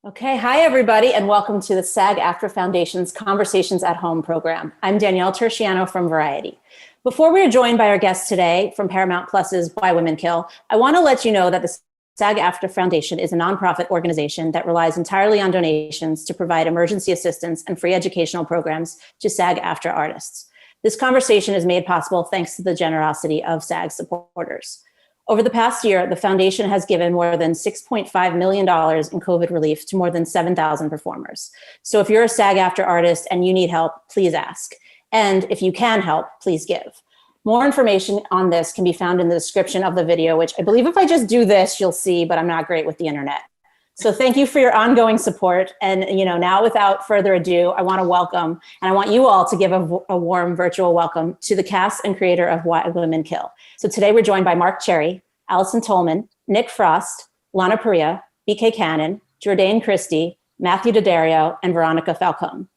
Okay, hi everybody, and welcome to the SAG-AFTRA Foundation's Conversations at Home program. I'm Danielle Turchiano from Variety. Before we are joined by our guest today from Paramount Plus's Why Women Kill, I want to let you know that the SAG-AFTRA Foundation is a nonprofit organization that relies entirely on donations to provide emergency assistance and free educational programs to SAG-AFTRA artists. This conversation is made possible thanks to the generosity of SAG supporters. Over the past year, the foundation has given more than $6.5 million in COVID relief to more than 7,000 performers. So if you're a SAG-AFTRA artist and you need help, please ask. And if you can help, please give. More information on this can be found in the description of the video, which I believe if I just do this, you'll see, but I'm not great with the internet. So thank you for your ongoing support. And now without further ado, I want to welcome, and I want you all to give a warm virtual welcome to the cast and creator of Why Women Kill. So today we're joined by Marc Cherry, Allison Tolman, Nick Frost, Lana Parrilla, BK Cannon, Jordane Christie, Matthew Daddario, and Veronica Falcón.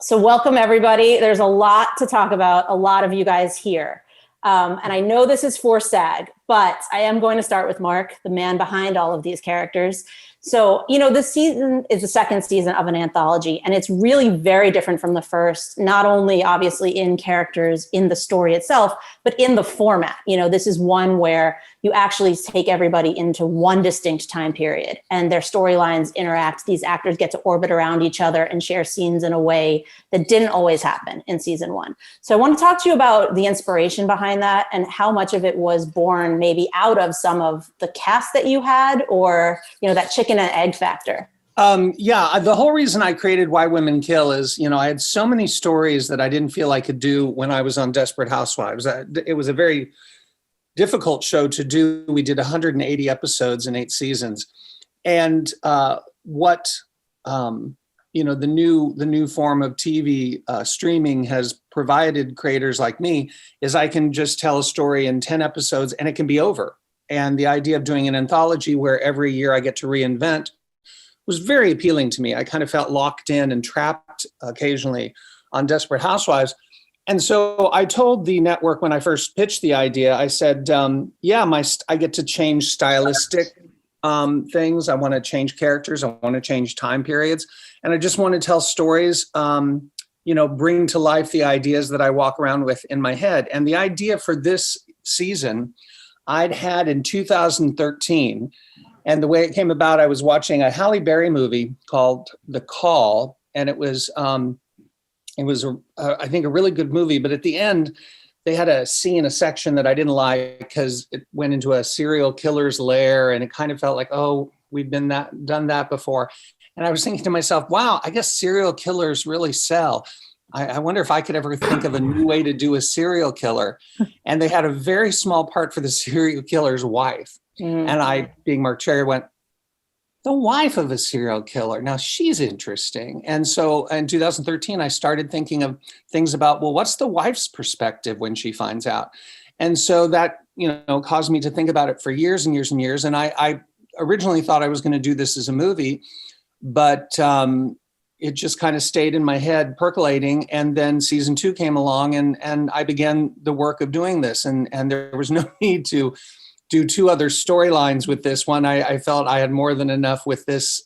So welcome everybody. There's a lot to talk about, a lot of you guys here. And I know this is for SAG, but I am going to start with Marc, the man behind all of these characters. So, this season is the second season of an anthology, and it's really very different from the first, not only obviously in characters, in the story itself, but in the format. This is one where you actually take everybody into one distinct time period and their storylines interact. These actors get to orbit around each other and share scenes in a way that didn't always happen in season one. So I want to talk to you about the inspiration behind that and how much of it was born maybe out of some of the cast that you had or, that chicken and egg factor. The whole reason I created Why Women Kill is, I had so many stories that I didn't feel I could do when I was on Desperate Housewives. It was a very difficult show to do. We did 180 episodes in 8 seasons. And the new form of TV streaming has provided creators like me is I can just tell a story in 10 episodes and it can be over. And the idea of doing an anthology where every year I get to reinvent was very appealing to me. I kind of felt locked in and trapped occasionally on Desperate Housewives. And so I told the network when I first pitched the idea, I said, I get to change stylistic things. I want to change characters. I want to change time periods. And I just want to tell stories, bring to life the ideas that I walk around with in my head. And the idea for this season I'd had in 2013. And the way it came about, I was watching a Halle Berry movie called The Call. And it was I think, a really good movie. But at the end, they had a section that I didn't like because it went into a serial killer's lair. And it kind of felt like, oh, we've done that before. And I was thinking to myself, wow, I guess serial killers really sell. I wonder if I could ever think of a new way to do a serial killer. And they had a very small part for the serial killer's wife. Mm-hmm. And I, being Marc Cherry, went, the wife of a serial killer. Now she's interesting. And so in 2013, I started thinking of things about, well, what's the wife's perspective when she finds out? And so that, caused me to think about it for years and years and years. And I originally thought I was going to do this as a movie, but it just kind of stayed in my head percolating. And then season 2 came along and I began the work of doing this. And there was no need to do 2 other storylines with this one. I felt I had more than enough with this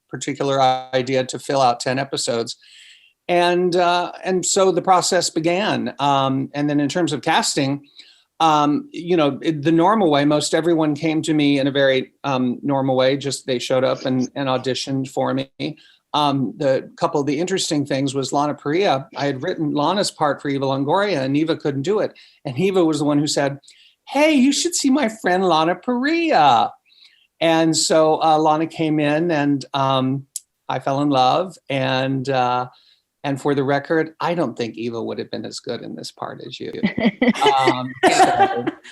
particular idea to fill out 10 episodes. And so the process began. And then in terms of casting, the normal way, most everyone came to me in a very normal way, just they showed up and auditioned for me. The couple of the interesting things was Lana Parrilla. I had written Lana's part for Eva Longoria and Eva couldn't do it. And Eva was the one who said, hey, you should see my friend Lana Parrilla. And so Lana came in and I fell in love. And for the record, I don't think Eva would have been as good in this part as you.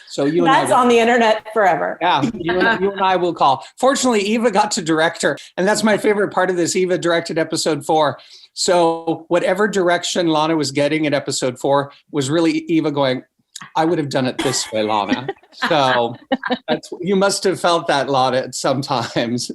So you and that's on the internet forever. Yeah, you and I will call. Fortunately, Eva got to direct her. And that's my favorite part of this. Eva directed episode 4. So whatever direction Lana was getting in episode 4 was really Eva going, I would have done it this way, Lana. So you must have felt that, Lana, sometimes.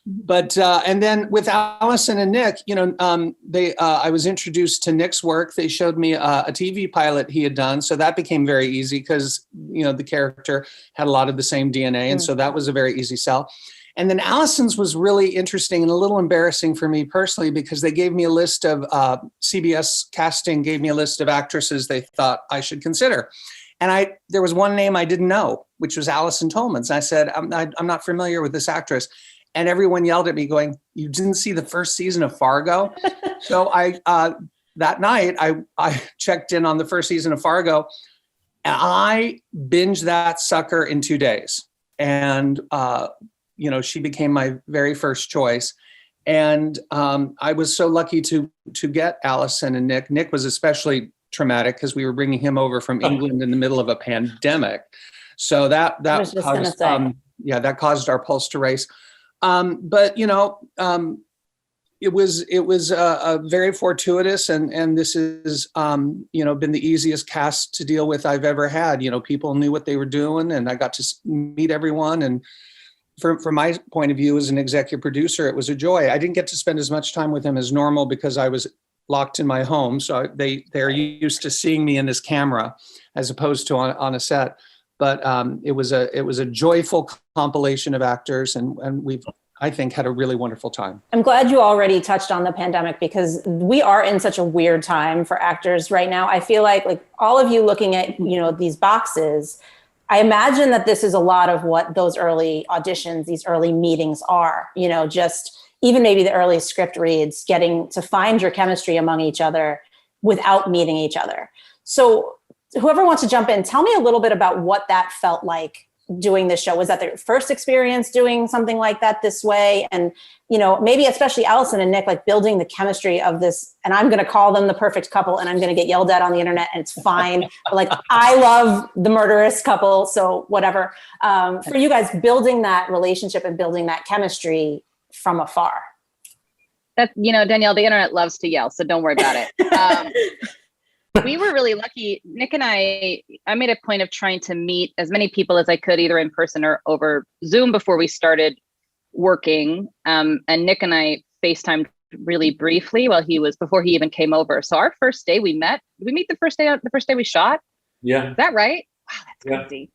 But and then with Allison and Nick, I was introduced to Nick's work. They showed me a TV pilot he had done, so that became very easy because the character had a lot of the same DNA, and so that was a very easy sell. And then Allison's was really interesting and a little embarrassing for me personally, because they gave me a list of, CBS casting gave me a list of actresses they thought I should consider. And there was one name I didn't know, which was Allison Tolman. And I said, I'm not familiar with this actress. And everyone yelled at me going, you didn't see the first season of Fargo? So that night I checked in on the first season of Fargo, and I binged that sucker in 2 days. And, she became my very first choice. And I was so lucky to get Allison and Nick. Nick was especially traumatic because we were bringing him over from England in the middle of a pandemic. So that caused our pulse to race. But it was a very fortuitous, and this is been the easiest cast to deal with I've ever had. People knew what they were doing, and I got to meet everyone. And from my point of view as an executive producer, it was a joy. I didn't get to spend as much time with them as normal because I was locked in my home. So they're used to seeing me in this camera as opposed to on a set. But it was a joyful compilation of actors, and we've, I think, had a really wonderful time. I'm glad you already touched on the pandemic, because we are in such a weird time for actors right now. I feel like all of you looking at, these boxes, I imagine that this is a lot of what those early auditions, these early meetings are, just even maybe the early script reads, getting to find your chemistry among each other without meeting each other. So whoever wants to jump in, tell me a little bit about what that felt like doing this show. Was that their first experience doing something like that this way? And, maybe especially Allison and Nick, like building the chemistry of this, and I'm going to call them the perfect couple, and I'm going to get yelled at on the internet, and it's fine. Like, I love the murderous couple. So whatever, for you guys, building that relationship and building that chemistry from afar. That, Danielle, the internet loves to yell, so don't worry about it. We were really lucky. Nick and I made a point of trying to meet as many people as I could, either in person or over Zoom, before we started working. And Nick and I FaceTimed really briefly before he even came over. So our first day we met, did we meet the first day we shot? Yeah. Is that right? Wow, that's crazy.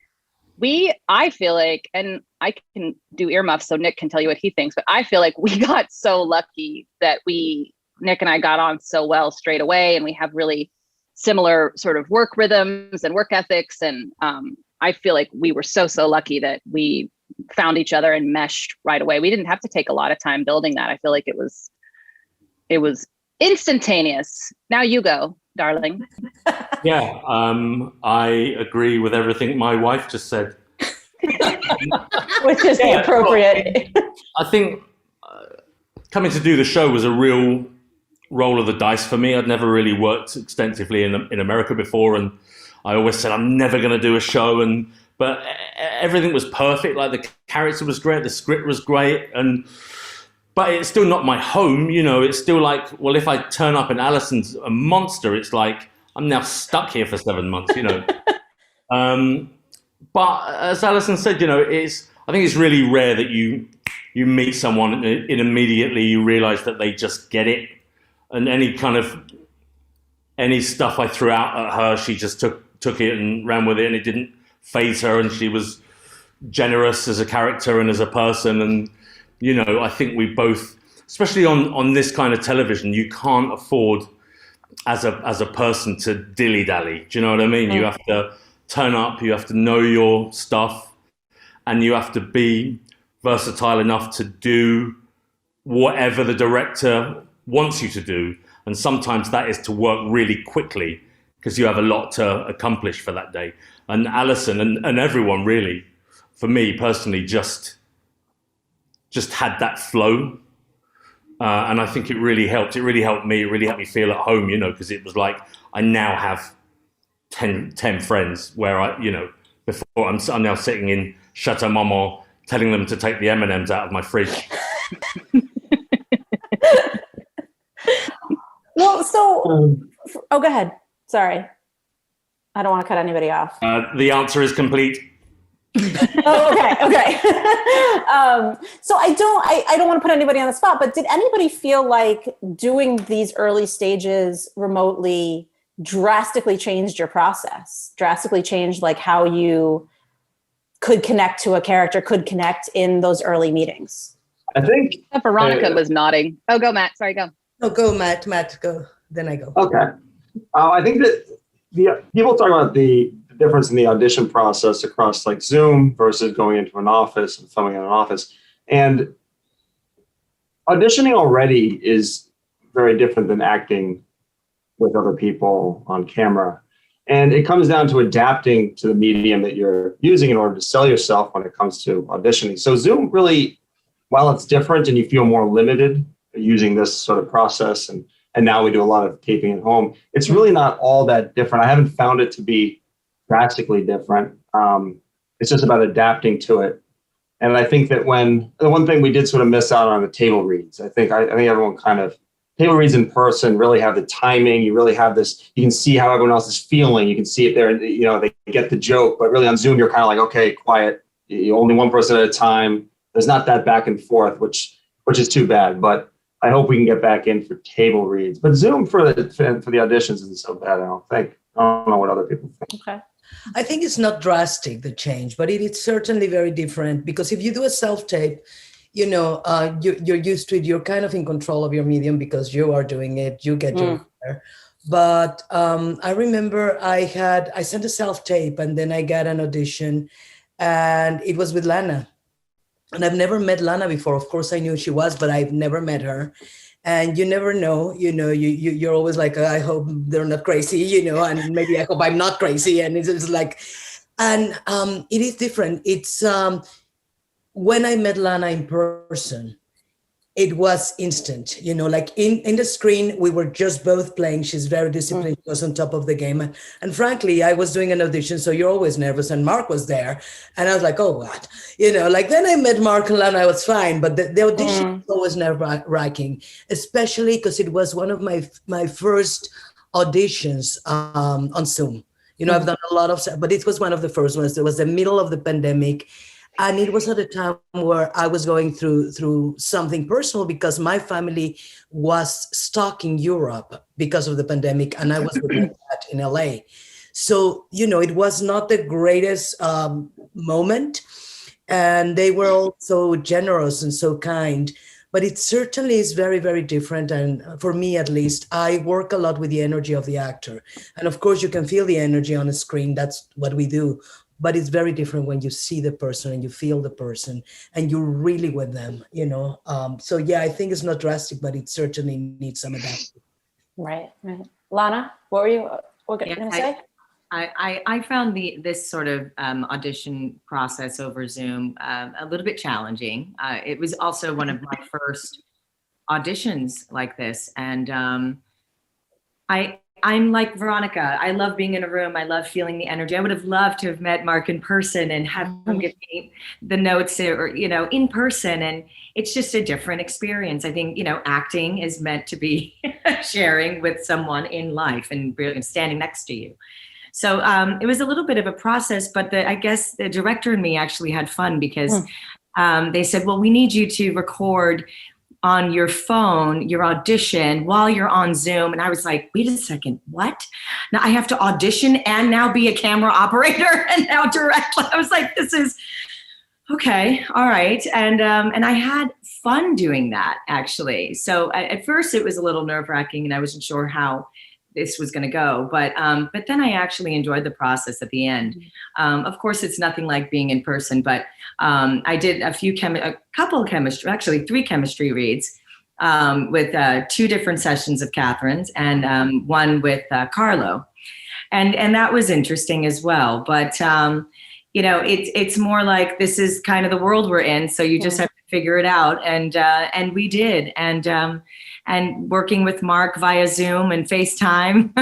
I feel like, and I can do earmuffs so Nick can tell you what he thinks, but I feel like we got so lucky that Nick and I got on so well straight away, and we have really similar sort of work rhythms and work ethics. And I feel like we were so lucky that we found each other and meshed right away. We didn't have to take a lot of time building that. I feel like it was instantaneous. Now you go, darling. Yeah, I agree with everything my wife just said. Which is the appropriate. I think coming to do the show was a real roll of the dice for me. I'd never really worked extensively in America before, and I always said I'm never going to do a show. But everything was perfect. Like, the character was great, the script was great, but it's still not my home. It's still like, well, if I turn up and Allison's a monster, it's like I'm now stuck here for 7 months. But as Allison said, I think it's really rare that you meet someone and immediately you realize that they just get it. And any stuff I threw out at her, she just took it and ran with it, and it didn't faze her, and she was generous as a character and as a person. And I think we both, especially on this kind of television, you can't afford as a person to dilly-dally. Do you know what I mean? You have to turn up, you have to know your stuff, and you have to be versatile enough to do whatever the director wants you to do. And sometimes that is to work really quickly because you have a lot to accomplish for that day. And Allison and everyone, really, for me personally, just had that flow. And I think it really helped. It really helped me. It really helped me feel at home, because it was like I now have 10 friends where before I'm now sitting in Chateau Marmont telling them to take the M&Ms out of my fridge. Well, go ahead. Sorry. I don't want to cut anybody off. The answer is complete. Oh, okay. So I don't want to put anybody on the spot, but did anybody feel like doing these early stages remotely drastically changed your process? Drastically changed like how you could connect to a character, could connect in those early meetings. I think Veronica was nodding. Oh, go Matt. Sorry, go. No, go Matt. Matt, go. Then I go. okay. I think that the people talk about the difference in the audition process across like Zoom versus going into an office and filming in an office. And auditioning already is very different than acting with other people on camera. And it comes down to adapting to the medium that you're using in order to sell yourself when it comes to auditioning. So Zoom really, while it's different and you feel more limited using this sort of process, and now we do a lot of taping at home, it's really not all that different. I haven't found it to be drastically different. It's just about adapting to it. And I think that the one thing we did sort of miss out on the table reads, I think everyone kind of, table reads in person really have the timing. You really have this, you can see how everyone else is feeling. You can see it there, you know, they get the joke, but really on Zoom, you're kind of like, okay, quiet, only one person at a time. There's not that back and forth, which is too bad, but I hope we can get back in for table reads. But Zoom for the auditions isn't so bad, I don't think. I don't know what other people think. Okay. I think it's not drastic, the change, but it is certainly very different, because if you do a self-tape, you know, you're used to it. You're kind of in control of your medium because you are doing it. You get your there. But I remember I sent a self-tape and then I got an audition, and it was with Lana. And I've never met Lana before. Of course, I knew she was, but I've never met her. And you never know, you know, you're always like, I hope they're not crazy, you know, and maybe I hope I'm not crazy. And it's like, and it is different. It's when I met Lana in person, it was instant, you know, like in the screen, we were just both playing. She's very disciplined, she was on top of the game. And frankly, I was doing an audition, so you're always nervous, and Marc was there. And I was like, oh, what? You know, like then I met Marc and Lana, I was fine, but the audition was always nerve-wracking, especially because it was one of my first auditions on Zoom. You know, I've done a lot of, but it was one of the first ones. It was the middle of the pandemic. And it was at a time where I was going through something personal, because my family was stuck in Europe because of the pandemic, and I was with my dad in LA. So, you know, it was not the greatest moment, and they were all so generous and so kind, but it certainly is very, very different. And for me, at least, I work a lot with the energy of the actor. And of course, you can feel the energy on the screen. That's what we do. But it's very different when you see the person and you feel the person and you're really with them, you know? So yeah, I think it's not drastic, but it certainly needs some of that. Right. Lana, what were you going to say? I found this sort of audition process over Zoom a little bit challenging. It was also one of my first auditions like this. And I'm like Veronica. I love being in a room. I love feeling the energy. I would have loved to have met Marc in person and have him give me the notes, or, you know, in person. And it's just a different experience. I think, you know, acting is meant to be sharing with someone in life and standing next to you. So it was a little bit of a process, but I guess the director and me actually had fun, because they said, well, we need you to record on your phone, your audition, while you're on Zoom. And I was like, wait a second, what? Now I have to audition and now be a camera operator and now direct. I was like, this is, okay, all right. And I had fun doing that, actually. So at first it was a little nerve-wracking and I wasn't sure how this was going to go, but then I actually enjoyed the process at the end. Of course, it's nothing like being in person, but I did three chemistry reads with 2 different sessions of Catherine's and one with Carlo, and that was interesting as well. But you know, it's more like this is kind of the world we're in, so you just have to figure it out, and we did, and working with Marc via Zoom and FaceTime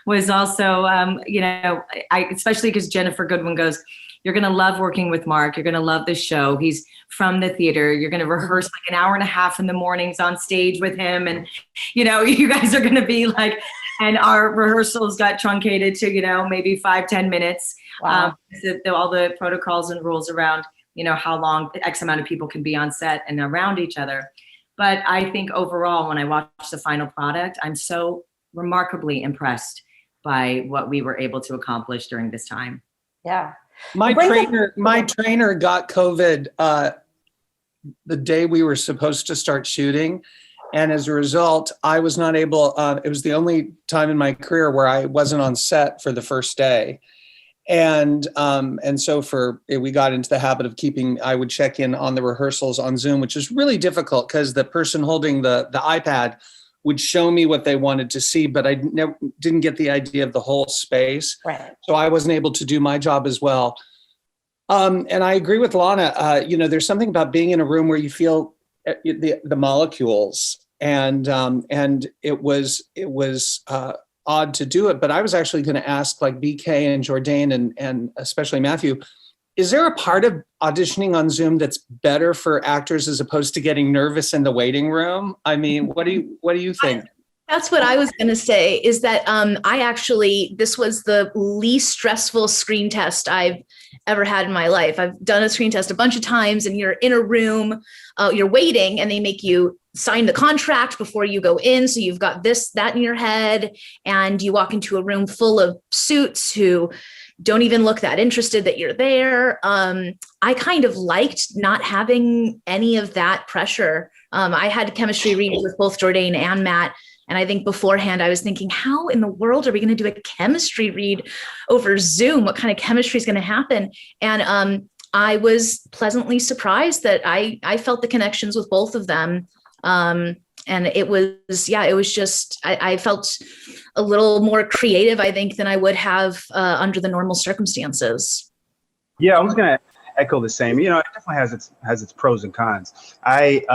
was also, you know, especially because Jennifer Goodwin goes, you're going to love working with Marc. You're going to love the show. He's from the theater. You're going to rehearse like an hour and a half in the mornings on stage with him. And, you know, you guys are going to be like, and our rehearsals got truncated to, you know, maybe 5-10 minutes. Wow. All the protocols and rules around, you know, how long X amount of people can be on set and around each other. But I think overall, when I watch the final product, I'm so remarkably impressed by what we were able to accomplish during this time. Yeah. My Brings up- trainer got COVID the day we were supposed to start shooting. And as a result, I was not able, it was the only time in my career where I wasn't on set for the first day. And so we got into the habit of I would check in on the rehearsals on Zoom, which is really difficult because the person holding the iPad would show me what they wanted to see, but I didn't get the idea of the whole space. Right. So I wasn't able to do my job as well. And I agree with Lana. There's something about being in a room where you feel the molecules, and it was odd to do it. But I was actually going to ask, like, BK and Jordane and especially Matthew, is there a part of auditioning on Zoom that's better for actors as opposed to getting nervous in the waiting room? I mean, what do you think? That's what I was going to say, is that this was the least stressful screen test I've ever had in my life. I've done a screen test a bunch of times, and you're in a room, you're waiting, and they make you sign the contract before you go in. So you've got that in your head, and you walk into a room full of suits who don't even look that interested that you're there. I kind of liked not having any of that pressure. I had chemistry reads with both Jordane and Matt. And I think beforehand, I was thinking, how in the world are we going to do a chemistry read over Zoom? What kind of chemistry is going to happen? And I was pleasantly surprised that I felt the connections with both of them. And it was just, I felt a little more creative, I think, than I would have under the normal circumstances. Yeah, I was going to echo the same. It definitely has its pros and cons. Like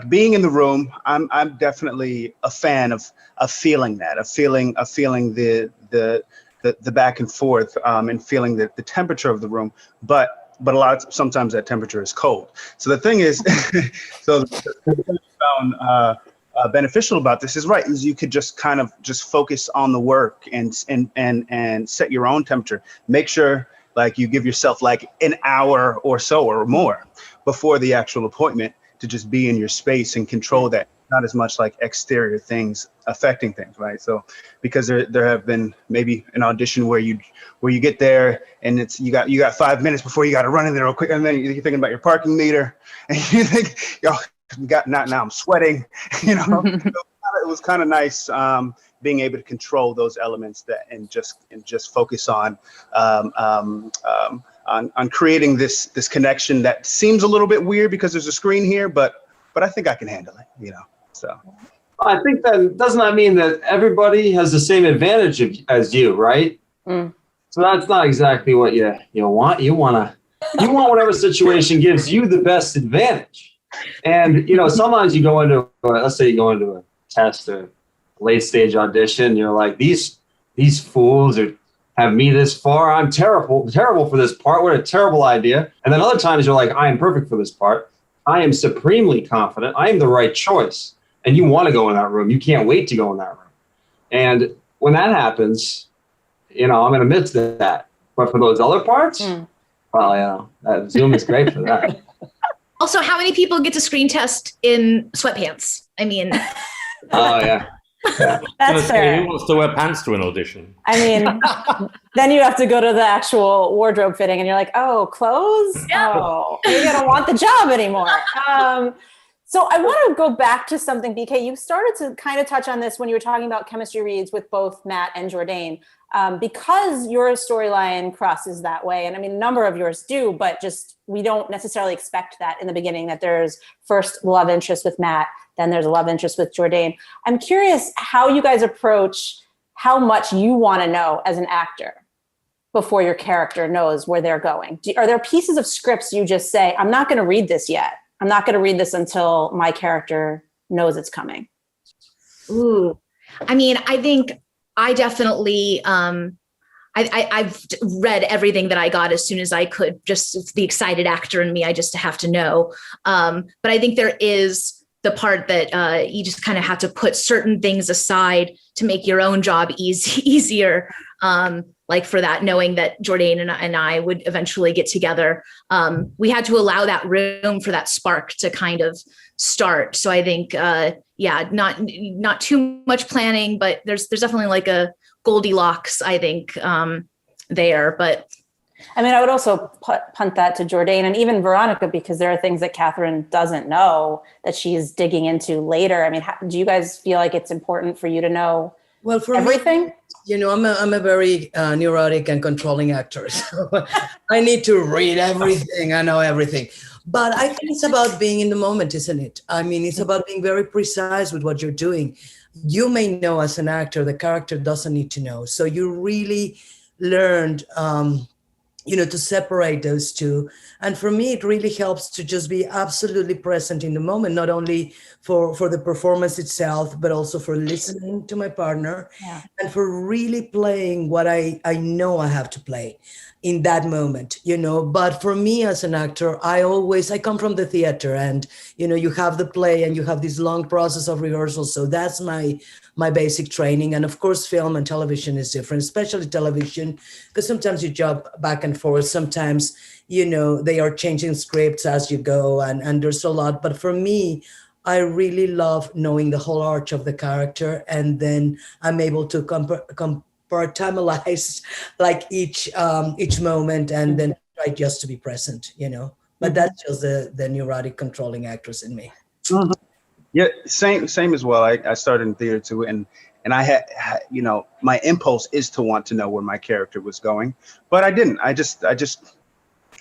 being in the room, I'm definitely a fan of feeling that, of feeling the back and forth, and feeling the temperature of the room. But sometimes that temperature is cold. So the thing is, so the thing I found beneficial about this is you could just kind of just focus on the work and set your own temperature. Make sure like you give yourself like an hour or so or more before the actual appointment to just be in your space and control that, not as much like exterior things affecting things, right? So because there have been maybe an audition where you get there and it's you got 5 minutes before you got to run in there real quick, and then you're thinking about your parking meter and you think, now I'm sweating, So it was kind of nice being able to control those elements and just focus on creating this connection that seems a little bit weird because there's a screen here, but I think I can handle it, So I think doesn't that mean that everybody has the same advantage as you, right? Mm. So that's not exactly what you want. You want whatever situation gives you the best advantage. And sometimes you go into let's say you go into a test or late stage audition, you're like, these fools have me this far. I'm terrible for this part. What a terrible idea. And then other times you're like, I am perfect for this part. I am supremely confident. I am the right choice. And you want to go in that room. You can't wait to go in that room. And when that happens, I'm going to miss that. But for those other parts, well, Zoom is great for that. Also, how many people get to screen test in sweatpants? I mean. Oh, yeah. That's fair. Who wants to wear pants to an audition? I mean, then you have to go to the actual wardrobe fitting and you're like, oh, clothes? Yeah. Oh, maybe I don't want the job anymore. So I want to go back to something, BK. You started to kind of touch on this when you were talking about chemistry reads with both Matt and Jordane, because your storyline crosses that way. And I mean, a number of yours do, but just we don't necessarily expect that in the beginning, that there's first love interest with Matt, then there's a love interest with Jordane. I'm curious how you guys approach how much you want to know as an actor before your character knows where they're going. Are there pieces of scripts you just say, I'm not going to read this yet. I'm not going to read this until my character knows it's coming? Ooh, I mean, I think I definitely, I've read everything that I got as soon as I could. Just the excited actor in me, I just have to know. But I think there is the part that you just kind of have to put certain things aside to make your own job easier. Like for that, knowing that Jordane and I would eventually get together. We had to allow that room for that spark to kind of start. So I think, not too much planning, but there's definitely like a Goldilocks, I think, there. But I mean, I would also punt that to Jordane and even Veronica, because there are things that Catherine doesn't know that she's digging into later. I mean, do you guys feel like it's important for you to know for everything? Me, you know, I'm a very neurotic and controlling actor. So I need to read everything. I know everything. But I think it's about being in the moment, isn't it? I mean, it's about being very precise with what you're doing. You may know as an actor, the character doesn't need to know. So you really learned, to separate those two. And for me, it really helps to just be absolutely present in the moment, not only for the performance itself, but also for listening to my partner and for really playing what I know I have to play in that moment, But for me as an actor, I come from the theater, and, you have the play and you have this long process of rehearsal. So that's my basic training. And of course, film and television is different, especially television, because sometimes you jump back and forth. Sometimes, they are changing scripts as you go, and there's a lot. But for me, I really love knowing the whole arch of the character, and then I'm able to compartmentalize like each moment, and then try just to be present, But that's just the neurotic controlling actress in me. Mm-hmm. Yeah, same as well. I started in theater too, and I had my impulse is to want to know where my character was going, but I didn't. I just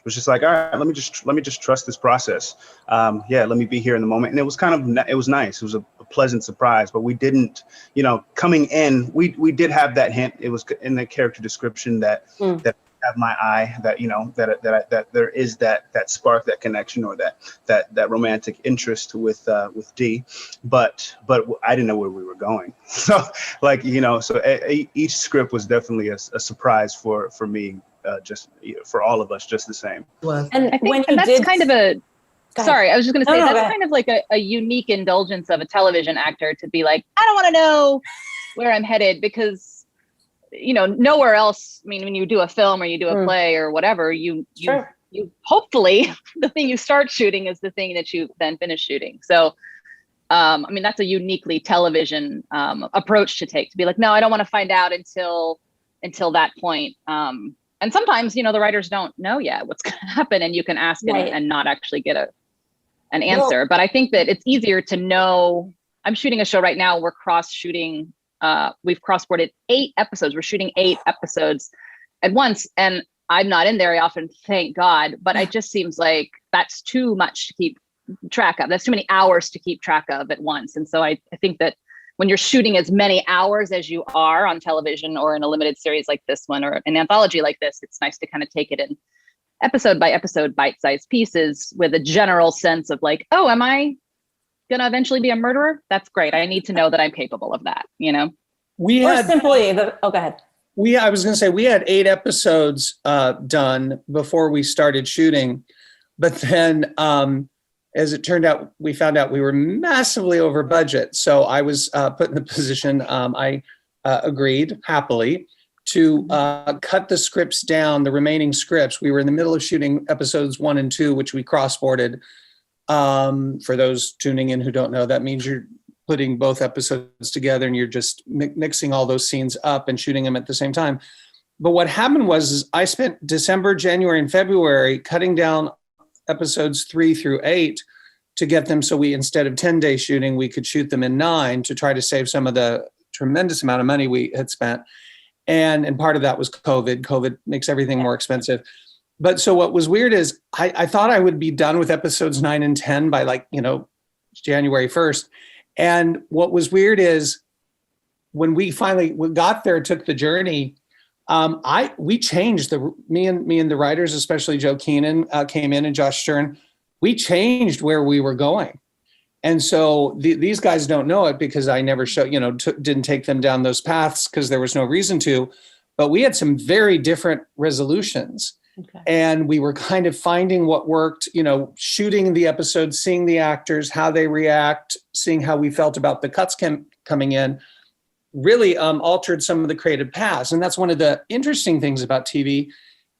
was just like, all right, let me just trust this process. Let me be here in the moment, and it was it was nice. It was a pleasant surprise, but we didn't, coming in, we did have that hint. It was in the character description that have my eye, that that there is that spark, that connection, or that romantic interest with D, but I didn't know where we were going. So each script was definitely a surprise for me, just for all of us, just the same. Well, and I think when you that's did, kind of a. Sorry, I was just going to say that's kind of like a unique indulgence of a television actor to be like, I don't want to know where I'm headed, because nowhere else. I mean, when you do a film or you do a play or whatever, you hopefully the thing you start shooting is the thing that you then finish shooting. So, I mean, that's a uniquely television approach to take, to be like, no, I don't want to find out until that point. And sometimes, the writers don't know yet what's going to happen, and you can ask and not actually get an answer. Well, but I think that it's easier to know. I'm shooting a show right now. We're cross-shooting. We've cross-boarded 8 episodes. We're shooting 8 episodes at once. And I'm not in there often, thank God. But it just seems like that's too much to keep track of. That's too many hours to keep track of at once. And so I think that when you're shooting as many hours as you are on television or in a limited series like this one or an anthology like this, it's nice to kind of take it in episode by episode, bite-sized pieces with a general sense of like, oh, am I going to eventually be a murderer? That's great. I need to know that I'm capable of that, We had simply go ahead. I was going to say, we had 8 episodes done before we started shooting, but then as it turned out, we found out we were massively over budget. So I was put in the position, I agreed happily to cut the scripts down, the remaining scripts. We were in the middle of shooting episodes 1 and 2, which we cross-boarded. For those tuning in who don't know, that means you're putting both episodes together and you're just mixing all those scenes up and shooting them at the same time. But what happened was I spent December, January, and February cutting down episodes 3 through 8 to get them so we, instead of 10-day shooting, we could shoot them in 9 to try to save some of the tremendous amount of money we had spent. And part of that was COVID. COVID makes everything more expensive. But so what was weird is I thought I would be done with episodes 9 and 10 by January 1st. And what was weird is when we finally got there, took the journey, we changed me and the writers, especially Joe Keenan came in, and Josh Stern, we changed where we were going. And so these guys don't know it because I never didn't take them down those paths because there was no reason to, but we had some very different resolutions. Okay. And we were kind of finding what worked, shooting the episodes, seeing the actors, how they react, seeing how we felt about the cuts coming in, really altered some of the creative paths. And that's one of the interesting things about TV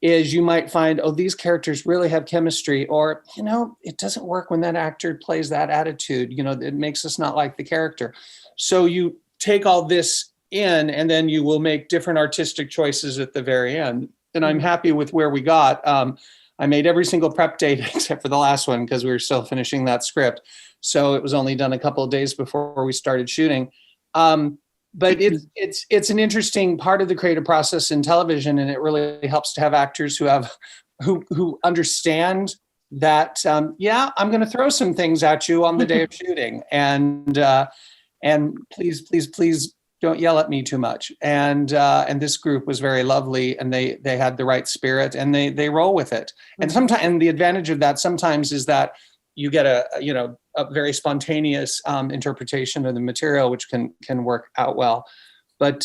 is you might find, oh, these characters really have chemistry, or, it doesn't work when that actor plays that attitude, it makes us not like the character. So you take all this in, and then you will make different artistic choices at the very end. and I'm happy with where we got. I made every single prep date except for the last one because we were still finishing that script. So it was only done a couple of days before we started shooting. But it's an interesting part of the creative process in television, and it really helps to have actors who understand that. Yeah, I'm going to throw some things at you on the day of shooting, and please don't yell at me too much. And this group was very lovely, and they had the right spirit, and they roll with it. And sometimes, and the advantage of that sometimes is that you get a very spontaneous interpretation of the material, which can work out well. But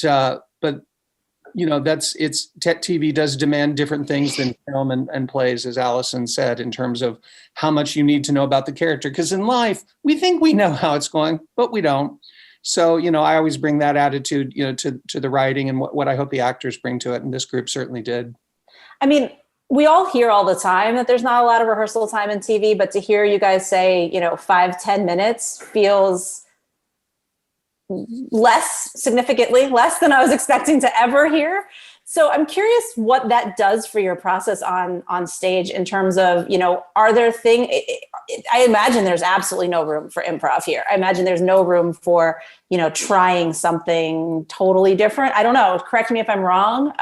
TV does demand different things than film and plays, as Allison said, in terms of how much you need to know about the character. Because in life, we think we know how it's going, but we don't. So, I always bring that attitude, to the writing and what I hope the actors bring to it. And this group certainly did. I mean, we all hear all the time that there's not a lot of rehearsal time in TV, but to hear you guys say, 5-10 minutes feels significantly less than I was expecting to ever hear. So I'm curious what that does for your process on stage in terms of, are there things, I imagine there's absolutely no room for improv here. I imagine there's no room for, trying something totally different. I don't know, correct me if I'm wrong,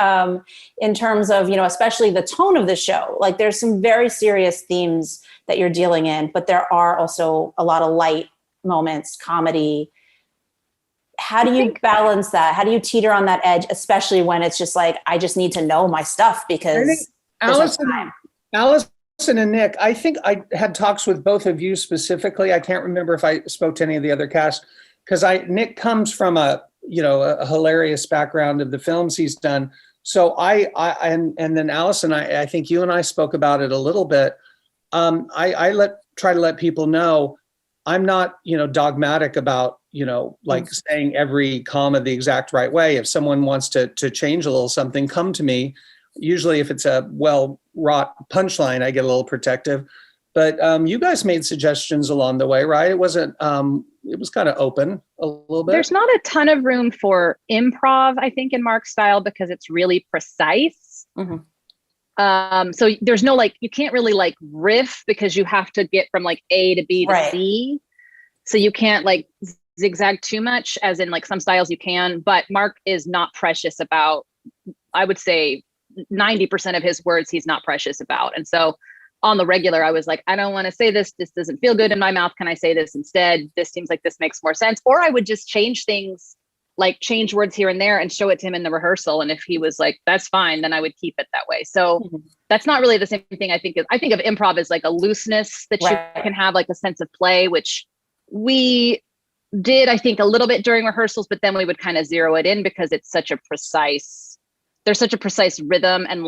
in terms of, especially the tone of the show. Like there's some very serious themes that you're dealing in, but there are also a lot of light moments, comedy. How do you balance that? How do you teeter on that edge, especially when it's just like, I just need to know my stuff because Allison and Nick, I think I had talks with both of you specifically. I can't remember if I spoke to any of the other cast because Nick comes from a hilarious background of the films he's done. So and then Allison, I think you and I spoke about it a little bit. I try to let people know I'm not, dogmatic about, saying every comma the exact right way. If someone wants to change a little something, come to me. Usually if it's a well-wrought punchline, I get a little protective. But you guys made suggestions along the way, right? It wasn't, it was kind of open a little bit. There's not a ton of room for improv, I think, in Marc's style because it's really precise. Mm-hmm. So there's no, you can't really riff because you have to get from A to B to C. So you can't zigzag too much, as in some styles you can, but Marc is not precious about, I would say 90% of his words he's not precious about. And so on the regular, I was like, I don't want to say this. This doesn't feel good in my mouth. Can I say this instead? This seems like this makes more sense. Or I would just change things, change words here and there and show it to him in the rehearsal. And if he was like, that's fine, then I would keep it that way. So that's not really the same thing. I think of improv as a looseness that you can have, a sense of play, which we did, I think, a little bit during rehearsals, but then we would kind of zero it in because it's there's such a precise rhythm and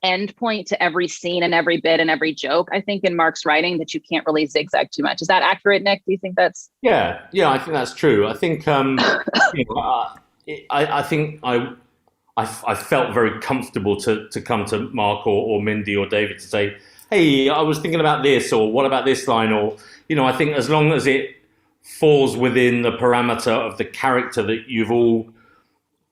end point to every scene and every bit and every joke, I think, in Marc's writing that you can't really zigzag too much. Is that accurate, Nick? Do you think that's? Yeah, I think that's true. I think, I think I felt very comfortable to come to Marc or Mindy or David to say, hey, I was thinking about this, or what about this line? Or, I think as long as it falls within the parameter of the character that you've all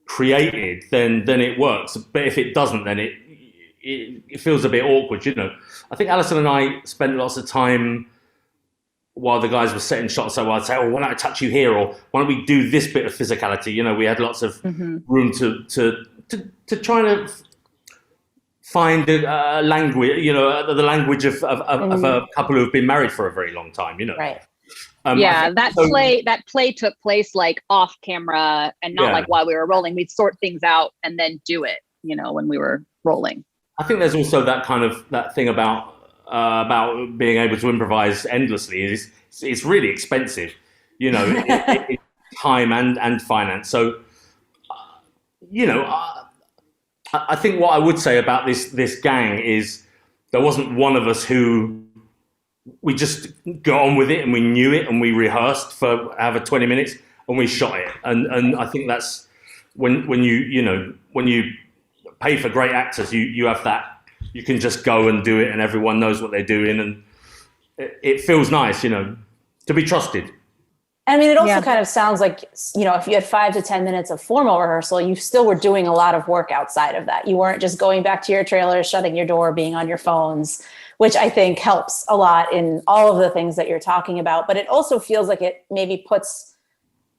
created, then it works. But if it doesn't, then it feels a bit awkward, I think Allison and I spent lots of time while the guys were setting shots. So I'd say, oh, why don't I touch you here? Or why don't we do this bit of physicality? We had lots of room to try to find a language, the language of a couple who have been married for a very long time, Right. That play took place off camera and not while we were rolling. We'd sort things out and then do it, when we were rolling. I think there's also that thing about being able to improvise endlessly. It's really expensive, it's time and finance. So, I think what I would say about this gang is there wasn't one of us who we just got on with it and we knew it and we rehearsed for however 20 minutes and we shot it. And I think that's when you pay for great actors, you have that, you can just go and do it and everyone knows what they're doing and it feels nice, to be trusted. I mean, it also Yeah. kind of sounds like, you know, if you had 5 to 10 minutes of formal rehearsal, you still were doing a lot of work outside of that. You weren't just going back to your trailer, shutting your door, being on your phones, which I think helps a lot in all of the things that you're talking about. But it also feels like it maybe puts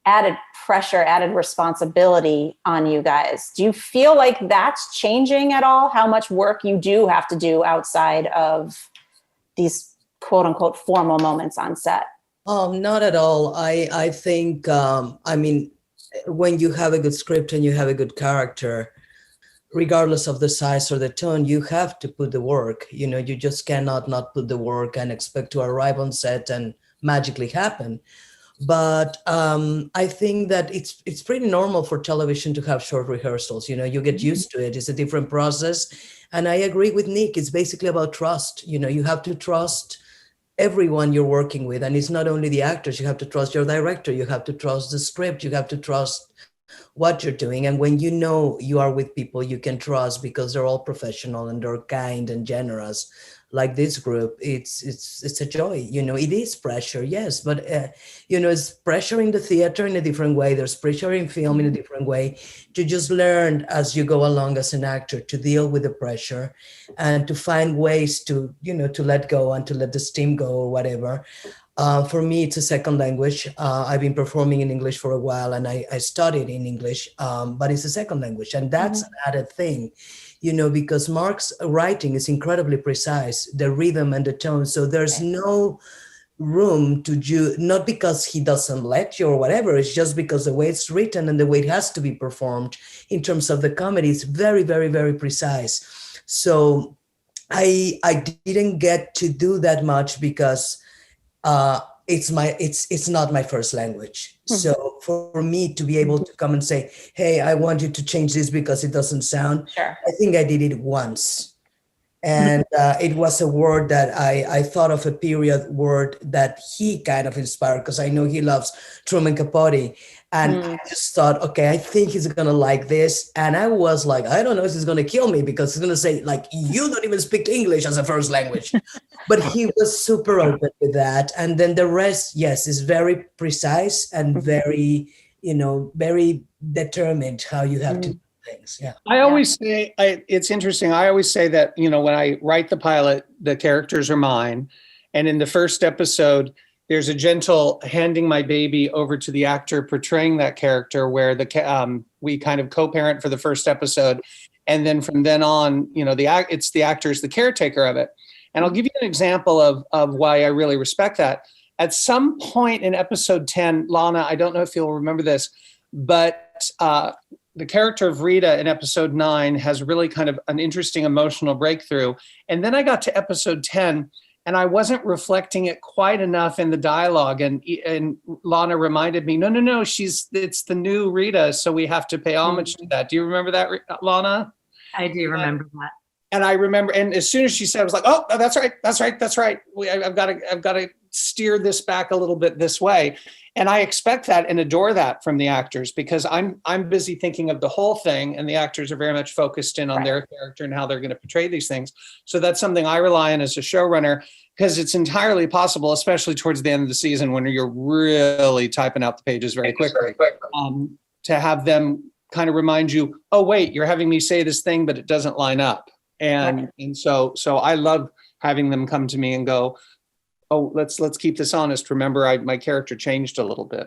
added pressure, added responsibility on you guys. Do you feel like that's changing at all? How much work you do have to do outside of these quote unquote formal moments on set? Not at all. I think, I mean, when you have a good script and you have a good character, regardless of the size or the tone, you have to put the work. You know, you just cannot not put the work and expect to arrive on set and magically happen. But I think that it's pretty normal for television to have short rehearsals. You know, you get used to it. It's a different process. And I agree with Nick. It's basically about trust. You know, you have to trust everyone you're working with. And it's not only the actors. You have to trust your director. You have to trust the script. You have to trust what you're doing. And when you know you are with people you can trust because they're all professional and they're kind and generous, like this group, it's a joy. You know, it is pressure, yes, but you know, it's pressure in the theater in a different way. There's pressure in film in a different way. To just learn as you go along as an actor to deal with the pressure and to find ways to, you know, to let go and to let the steam go or whatever. For me, it's a second language. I've been performing in English for a while and I studied in English, but it's a second language. And that's an added thing, you know, because Marc's writing is incredibly precise, the rhythm and the tone. So there's no room to do, not because he doesn't let you or whatever, it's just because the way it's written and the way it has to be performed in terms of the comedy is very, very, very precise. So I didn't get to do that much because it's not my first language. So for me to be able to come and say, hey, I want you to change this because it doesn't sound, Sure. I think I did it once. And it was a word that I thought of, a period word that he kind of inspired, because I know he loves Truman Capote. And I just thought, okay, I think he's going to like this. And I was like, I don't know if he's going to kill me because he's going to say, like, you don't even speak English as a first language. But he was super open with that. And then the rest, yes, is very precise and very, you know, very determined how you have to do things. Yeah. I always say, it's interesting. I always say that, you know, when I write the pilot, the characters are mine. And in the first episode, there's a gentle handing my baby over to the actor portraying that character, where we kind of co-parent for the first episode. And then from then on, you know, it's the actor's the caretaker of it. And I'll give you an example of why I really respect that. At some point in episode 10, Lana, I don't know if you'll remember this, but the character of Rita in episode 9 has really kind of an interesting emotional breakthrough. And then I got to episode 10 and I wasn't reflecting it quite enough in the dialogue. And Lana reminded me, no, it's the new Rita. So we have to pay homage to that. Do you remember that, Lana? I do remember that. And I remember, and as soon as she said, I was like, oh, that's right. I've got to steer this back a little bit this way. And I expect that and adore that from the actors, because I'm busy thinking of the whole thing, and the actors are very much focused in on their character and how they're going to portray these things. So that's something I rely on as a showrunner, because it's entirely possible, especially towards the end of the season when you're really typing out the pages very quickly, to have them kind of remind you, oh, wait, you're having me say this thing, but it doesn't line up. And so I love having them come to me and go, oh, let's keep this honest. Remember, my character changed a little bit.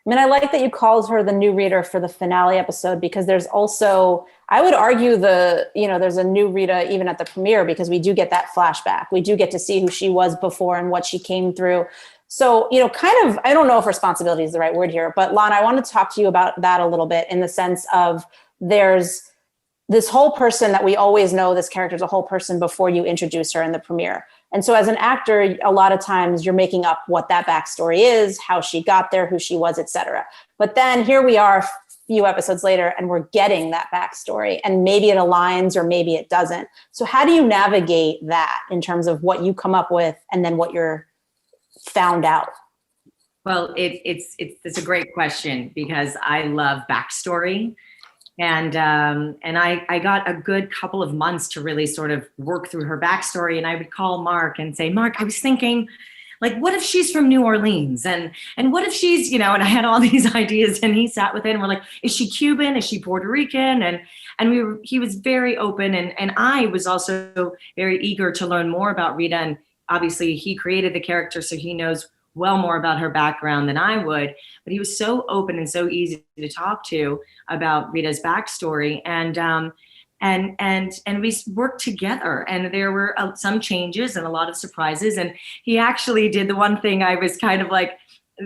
I mean, I like that you called her the new Rita for the finale episode, because there's also, I would argue there's a new Rita even at the premiere, because we do get that flashback. We do get to see who she was before and what she came through. So, you know, kind of, I don't know if responsibility is the right word here, but Lana, I want to talk to you about that a little bit, in the sense of there's this whole person that we always know this character is a whole person before you introduce her in the premiere. And so as an actor, a lot of times you're making up what that backstory is, how she got there, who she was, etc. But then here we are a few episodes later and we're getting that backstory, and maybe it aligns or maybe it doesn't. So how do you navigate that in terms of what you come up with and then what you're found out? Well, it's a great question, because I love backstory. And I got a good couple of months to really sort of work through her backstory. And I would call Marc and say, Marc, I was thinking, like, what if she's from New Orleans? And what if she's, you know, and I had all these ideas, and he sat with it and we're like, is she Cuban? Is she Puerto Rican? And he was very open. And I was also very eager to learn more about Rita. And obviously he created the character, so he knows well more about her background than I would, but he was so open and so easy to talk to about Rita's backstory. And we worked together, and there were some changes and a lot of surprises. And he actually did the one thing I was kind of like,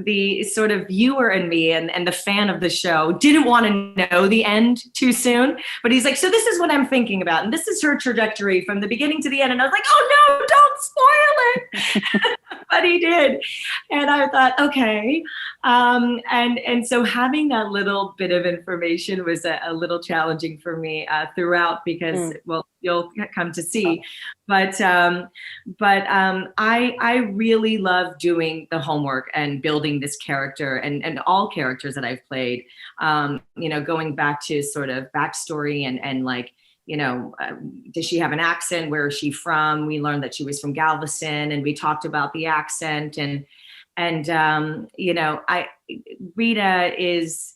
the sort of viewer in me and the fan of the show didn't want to know the end too soon, but he's like, so this is what I'm thinking about, and this is her trajectory from the beginning to the end. And I was like, oh no, don't spoil it. But he did. And I thought, okay. And so having that little bit of information was a little challenging for me throughout, because, well, you'll come to see. But I really love doing the homework and building this character and all characters that I've played, you know, going back to sort of backstory and like, you know, does she have an accent? Where is she from? We learned that she was from Galveston, and we talked about the accent. And you know, Rita is,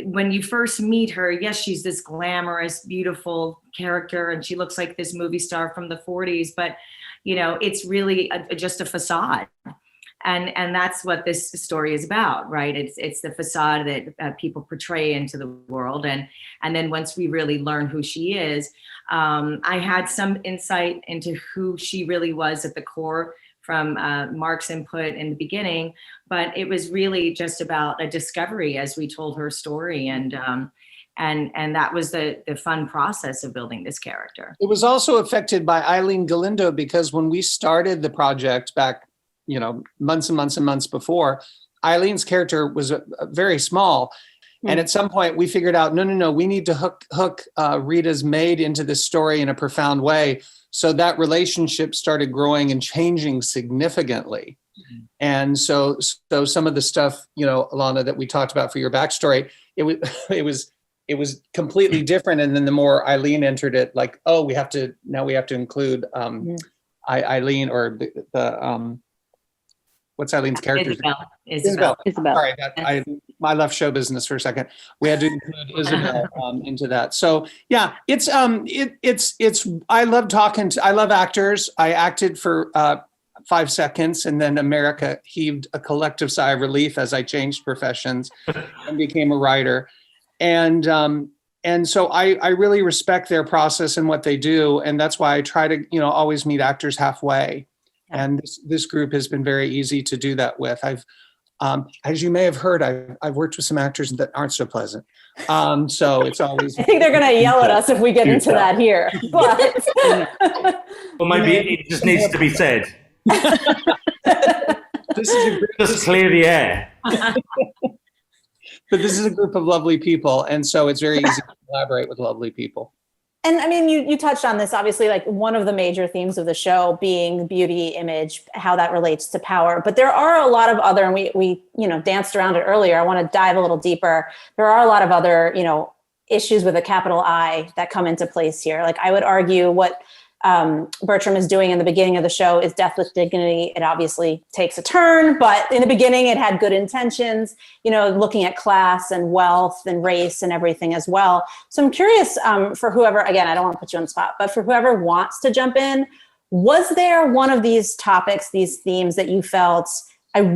when you first meet her, yes, she's this glamorous, beautiful character, and she looks like this movie star from the 40s, but, you know, it's really just a facade. And that's what this story is about, right? It's the facade that people portray into the world. And then once we really learn who she is, I had some insight into who she really was at the core from Marc's input in the beginning, but it was really just about a discovery as we told her story. And that was the fun process of building this character. It was also affected by Eileen Galindo, because when we started the project back, you know, months and months and months before, Eileen's character was very small. And at some point we figured out, no, we need to hook Rita's maid into this story in a profound way. So that relationship started growing and changing significantly. And so some of the stuff, you know, Lana, that we talked about for your backstory, it was completely different. And then the more Eileen entered it, like, oh, we have to include Eileen, or the what's Eileen's character? Isabel. Sorry, I left show business for a second. We had to include Isabel into that. So yeah, it's I love actors. I acted for 5 seconds, and then America heaved a collective sigh of relief as I changed professions and became a writer. And so I really respect their process and what they do. And that's why I try to, you know, always meet actors halfway. And this group has been very easy to do that with. I've, as you may have heard, I've worked with some actors that aren't so pleasant. So it's always. I think they're going to yell at us if we get into that here. But well, maybe it just needs to be said. This is just clear the air. But this is a group of lovely people, and so it's very easy to collaborate with lovely people. And I mean, you touched on this, obviously, like one of the major themes of the show being beauty, image, how that relates to power. But there are a lot of other, and we you know, danced around it earlier. I want to dive a little deeper. There are a lot of other, you know, issues with a capital I that come into place here. Like, I would argue what Bertram is doing in the beginning of the show is Death with Dignity. It obviously takes a turn, but in the beginning it had good intentions, you know, looking at class and wealth and race and everything as well. So I'm curious, for whoever, again, I don't want to put you on the spot, but for whoever wants to jump in, was there one of these topics, these themes that you felt,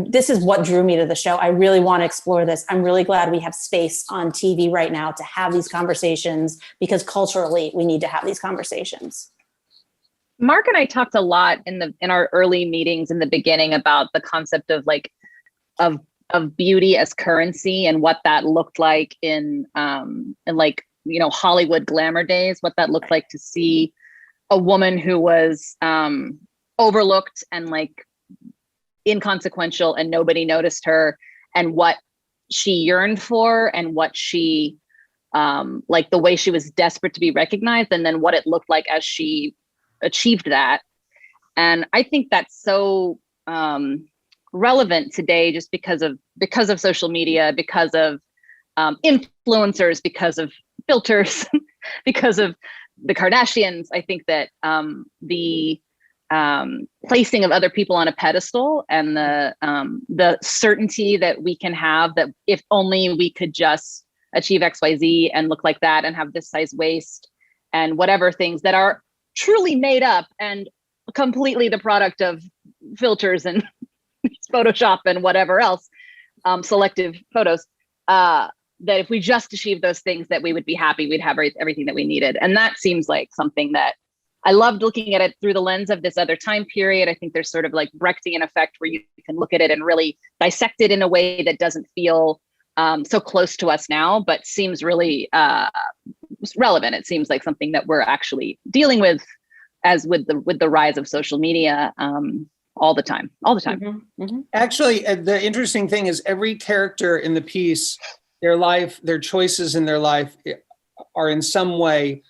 this is what drew me to the show. I really want to explore this. I'm really glad we have space on TV right now to have these conversations, because culturally we need to have these conversations. Marc and I talked a lot in our early meetings in the beginning about the concept of like of beauty as currency, and what that looked like in like, you know, Hollywood glamour days, what that looked like to see a woman who was overlooked and like inconsequential and nobody noticed her, and what she yearned for, and what she like the way she was desperate to be recognized, and then what it looked like as she achieved that. And I think that's so relevant today, just because of social media, because of influencers, because of filters, because of the Kardashians. I think that the placing of other people on a pedestal, and the certainty that we can have that if only we could just achieve XYZ and look like that and have this size waist and whatever things that are truly made up and completely the product of filters and Photoshop and whatever else, selective photos, that if we just achieved those things that we would be happy, we'd have everything that we needed. And that seems like something that I loved looking at it through the lens of this other time period. I think there's sort of like Brechtian effect where you can look at it and really dissect it in a way that doesn't feel so close to us now, but seems really relevant. It seems like something that we're actually dealing with as with the rise of social media all the time. Mm-hmm. Mm-hmm. Actually, the interesting thing is every character in the piece, their life, their choices in their life are in some way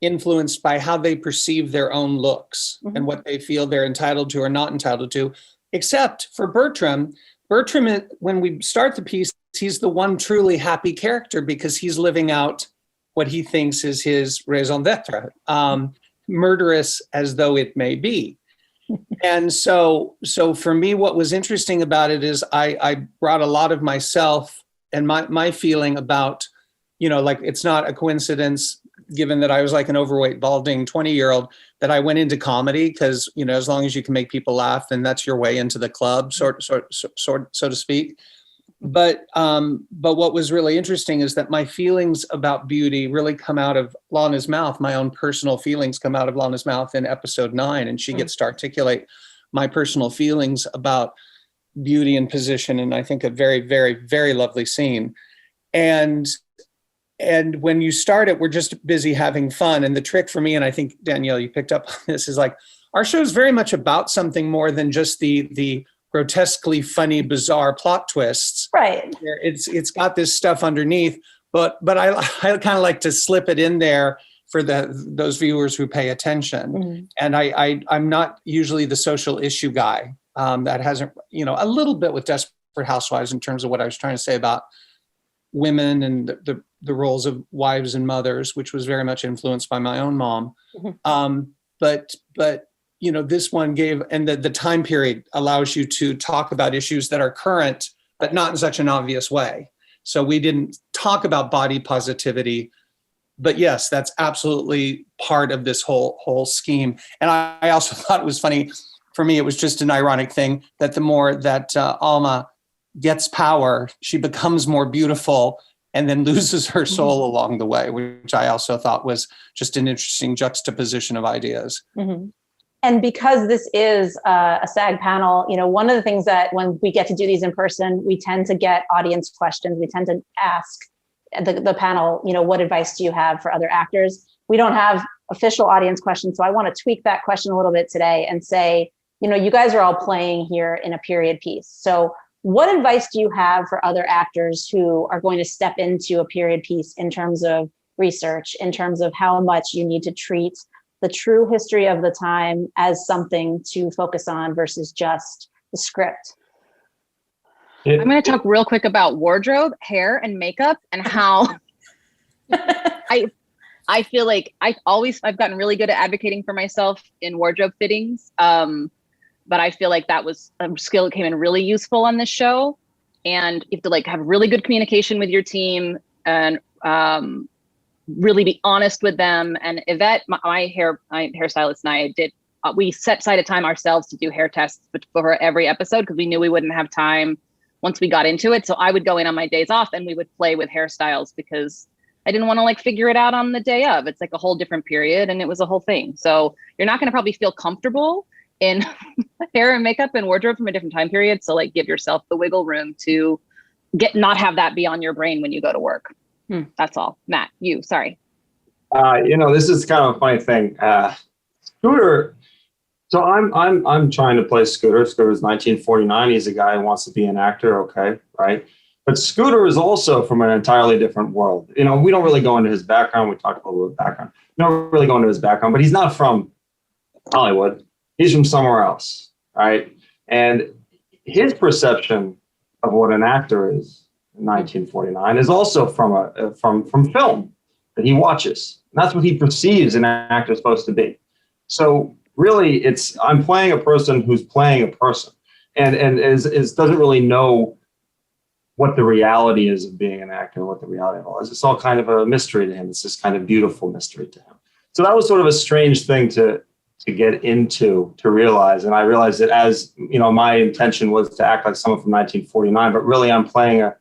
influenced by how they perceive their own looks Mm-hmm. and what they feel they're entitled to or not entitled to, except for Bertram. Bertram, when we start the piece, he's the one truly happy character because he's living out what he thinks is his raison d'etre, murderous as though it may be. And so for me, what was interesting about it is I brought a lot of myself and my feeling about, like it's not a coincidence, given that I was like an overweight, balding 20-year-old, that I went into comedy because, as long as you can make people laugh, then that's your way into the club, so to speak. But what was really interesting is that my feelings about beauty really come out of Lana's mouth. My own personal feelings come out of Lana's mouth in episode 9, and she gets to articulate my personal feelings about beauty and position. And I think a very, very, very lovely scene. And when you start it, we're just busy having fun. And the trick for me, and I think Danielle, you picked up on this, is like our show is very much about something more than just the grotesquely funny, bizarre plot twists. Right. It's got this stuff underneath, but I kind of like to slip it in there for those viewers who pay attention. Mm-hmm. And I'm not usually the social issue guy. That hasn't, a little bit with Desperate Housewives in terms of what I was trying to say about women and the roles of wives and mothers, which was very much influenced by my own mom. Mm-hmm. But this one gave, and the time period allows you to talk about issues that are current, but not in such an obvious way. So we didn't talk about body positivity, but yes, that's absolutely part of this whole scheme. And I also thought it was funny, for me, it was just an ironic thing that the more that Alma gets power, she becomes more beautiful and then loses her soul mm-hmm. along the way, which I also thought was just an interesting juxtaposition of ideas. Mm-hmm. And because this is a SAG panel, one of the things that when we get to do these in person, we tend to get audience questions. We tend to ask the panel, what advice do you have for other actors? We don't have official audience questions. So I want to tweak that question a little bit today and say, you guys are all playing here in a period piece. So what advice do you have for other actors who are going to step into a period piece in terms of research, in terms of how much you need to treat the true history of the time as something to focus on versus just the script? I'm going to talk real quick about wardrobe, hair, and makeup, and how I feel like I've gotten really good at advocating for myself in wardrobe fittings. But I feel like that was a skill that came in really useful on this show. And you have to have really good communication with your team and really be honest with them. And Yvette, my hairstylist, and I did, we set aside a time ourselves to do hair tests before every episode because we knew we wouldn't have time once we got into it. So I would go in on my days off and we would play with hairstyles because I didn't want to figure it out on the day of. It's a whole different period and it was a whole thing. So you're not going to probably feel comfortable in hair and makeup and wardrobe from a different time period. So give yourself the wiggle room to not have that be on your brain when you go to work. That's all. Matt, you, sorry. This is kind of a funny thing. Scooter. So I'm trying to play Scooter. Scooter's 1949. He's a guy who wants to be an actor. Okay. Right. But Scooter is also from an entirely different world. We don't really go into his background. We talked a little bit of background. We don't really go into his background, but he's not from Hollywood. He's from somewhere else, right? And his perception of what an actor is in 1949 is also from film that he watches. And that's what he perceives an actor is supposed to be. So really I'm playing a person who's playing a person, and doesn't really know what the reality is of being an actor, what the reality of all is. It's all kind of a mystery to him. It's this kind of beautiful mystery to him. So that was sort of a strange thing to get into, to realize. And I realized that, as you know, my intention was to act like someone from 1949, but really I'm playing a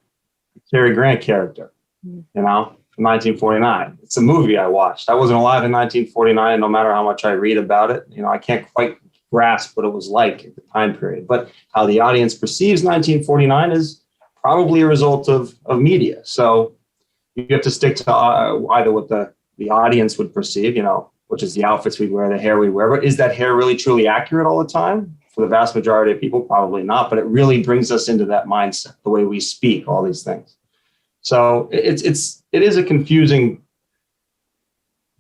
Cary Grant character, you know, from 1949. It's a movie I watched. I wasn't alive in 1949, and no matter how much I read about it, you know, I can't quite grasp what it was like at the time period. But how the audience perceives 1949 is probably a result of media. So you have to stick to either what the audience would perceive, you know, which is the outfits we wear, the hair we wear. But is that hair really truly accurate all the time? For the vast majority of people, probably not. But it really brings us into that mindset, the way we speak, all these things. So it is a confusing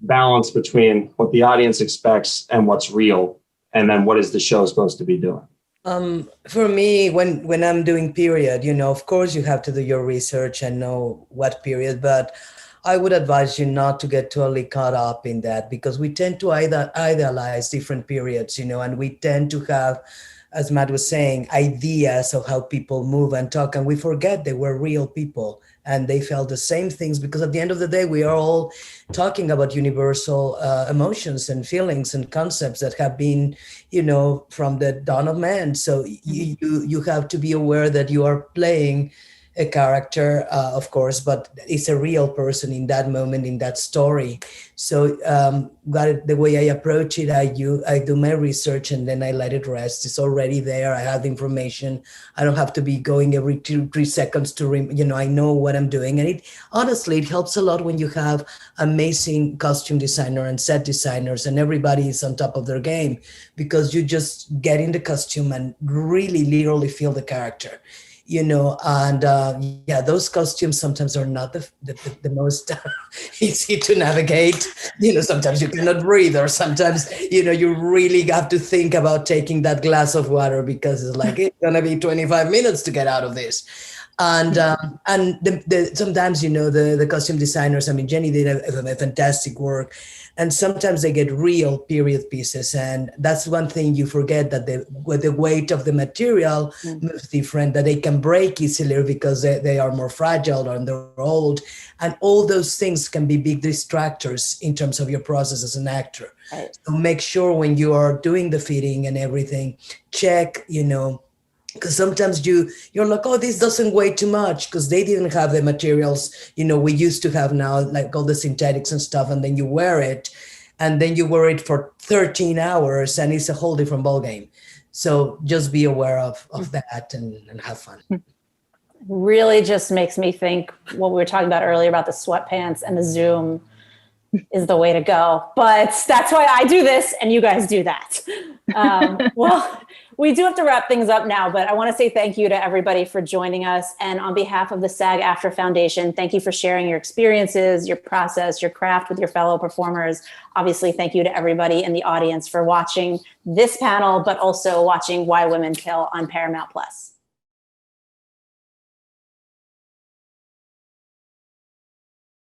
balance between what the audience expects and what's real, and then what is the show supposed to be doing. For me, when I'm doing period, you know, of course you have to do your research and know what period, but I would advise you not to get totally caught up in that, because we tend to idealize different periods, you know, and we tend to have, as Matt was saying, ideas of how people move and talk, and we forget they were real people and they felt the same things, because at the end of the day, we are all talking about universal emotions and feelings and concepts that have been, you know, from the dawn of man. So you have to be aware that you are playing a character, of course, but it's a real person in that moment, in that story. So the way I approach it, I do my research and then I let it rest. It's already there. I have the information. I don't have to be going every 2-3 seconds to, I know what I'm doing. And honestly, it helps a lot when you have amazing costume designer and set designers and everybody is on top of their game, because you just get in the costume and really literally feel the character. You know, and those costumes sometimes are not the most easy to navigate. You know, sometimes you cannot breathe, or sometimes, you know, you really have to think about taking that glass of water, because it's like, it's gonna be 25 minutes to get out of this. And sometimes, you know, the costume designers, I mean, Jenny did a fantastic work. And sometimes they get real period pieces. And that's one thing you forget, that with the weight of the material moves different, that they can break easily because they are more fragile and they're old. And all those things can be big distractors in terms of your process as an actor. Right. So make sure when you are doing the fitting and everything, check, you know, because sometimes you're like, oh, this doesn't weigh too much, because they didn't have the materials, you know, we used to have now, like all the synthetics and stuff, and then you wear it, and then you wear it for 13 hours, and it's a whole different ballgame. So just be aware of that and have fun. Really just makes me think what we were talking about earlier about the sweatpants and the Zoom is the way to go. But that's why I do this and you guys do that. Well, we do have to wrap things up now, but I want to say thank you to everybody for joining us. And on behalf of the SAG-AFTRA Foundation, thank you for sharing your experiences, your process, your craft with your fellow performers. Obviously, thank you to everybody in the audience for watching this panel, but also watching Why Women Kill on Paramount+.